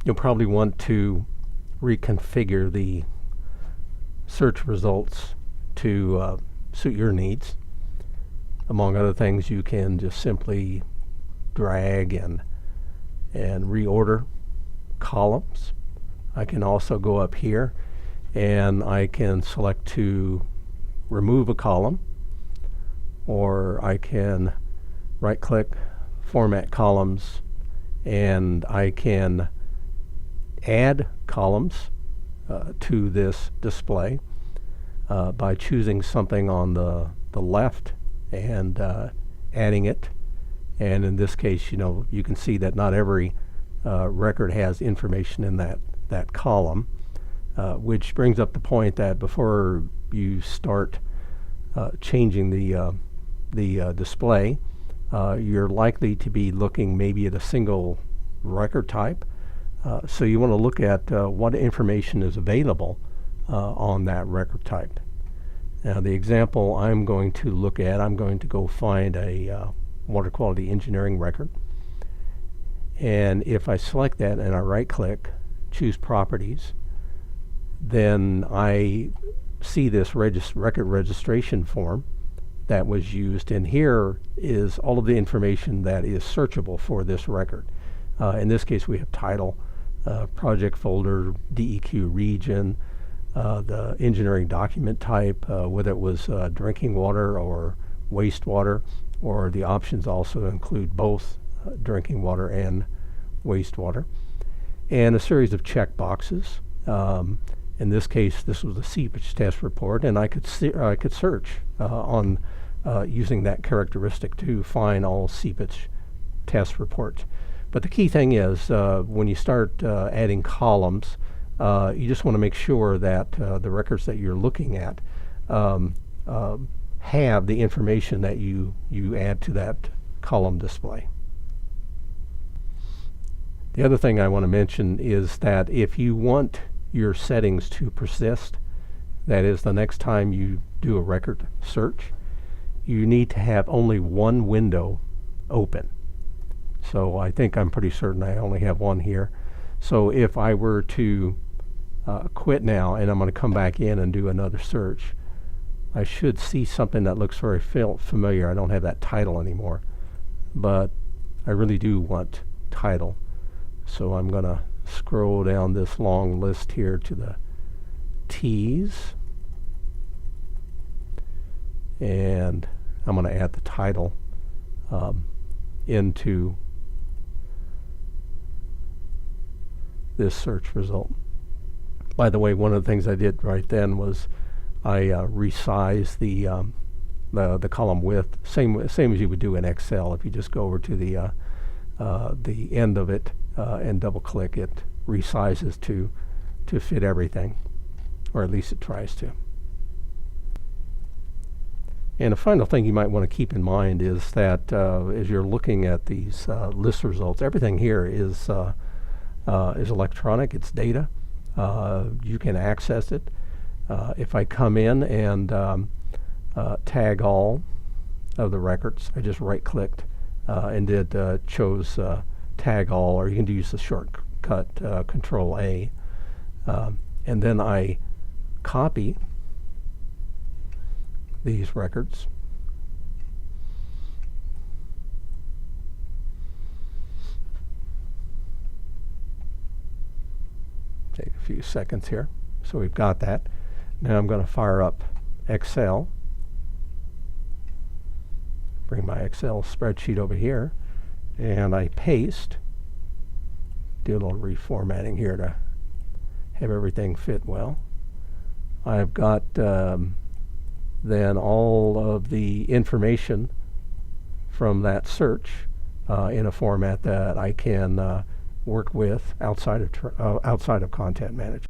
you'll probably want to reconfigure the search results to suit your needs. Among other things, you can just simply drag and reorder columns. I can also go up here and I can select to remove a column, or I can right click, format columns, and I can add columns to this display by choosing something on the left and adding it. And in this case, you can see that not every record has information in that column, which brings up the point that before you start changing the display, you're likely to be looking maybe at a single record type. So you want to look at what information is available on that record type. Now, the example I'm going to look at, I'm going to go find a water quality engineering record. And if I select that and I right click, choose properties, then I see this record registration form that was used, and here is all of the information that is searchable for this record. In this case, we have title, project folder, DEQ region, the engineering document type, whether it was drinking water or wastewater, or the options also include both drinking water and wastewater, and a series of check boxes. In this case, this was a seepage test report, and I could search on using that characteristic to find all seepage test reports. But the key thing is when you start adding columns, you just want to make sure that the records that you're looking at have the information that you add to that column display. The other thing I want to mention is that if you want your settings to persist, that is, the next time you do a record search, you need to have only one window open. So I'm pretty certain I only have one here. So if I were to quit now and I'm going to come back in and do another search, I should see something that looks very familiar. I don't have that title anymore, but I really do want title. So I'm going to scroll down this long list here to the T's, and I'm going to add the title into this search result. By the way, one of the things I did right then was I resized the column width, same as you would do in Excel. If you just go over to the end of it and double click, it resizes to fit everything, or at least it tries to. And a final thing you might want to keep in mind is that as you're looking at these list results, everything here is electronic. It's data. You can access it. If I come in and tag all of the records, I just right-clicked and chose tag all, or you can use the shortcut Control A, and then I copy these records. Take a few seconds here. So we've got that. Now I'm going to fire up Excel. Bring my Excel spreadsheet over here, and I paste. Do a little reformatting here to have everything fit well. I've got then all of the information from that search in a format that I can work with outside of Content Manager.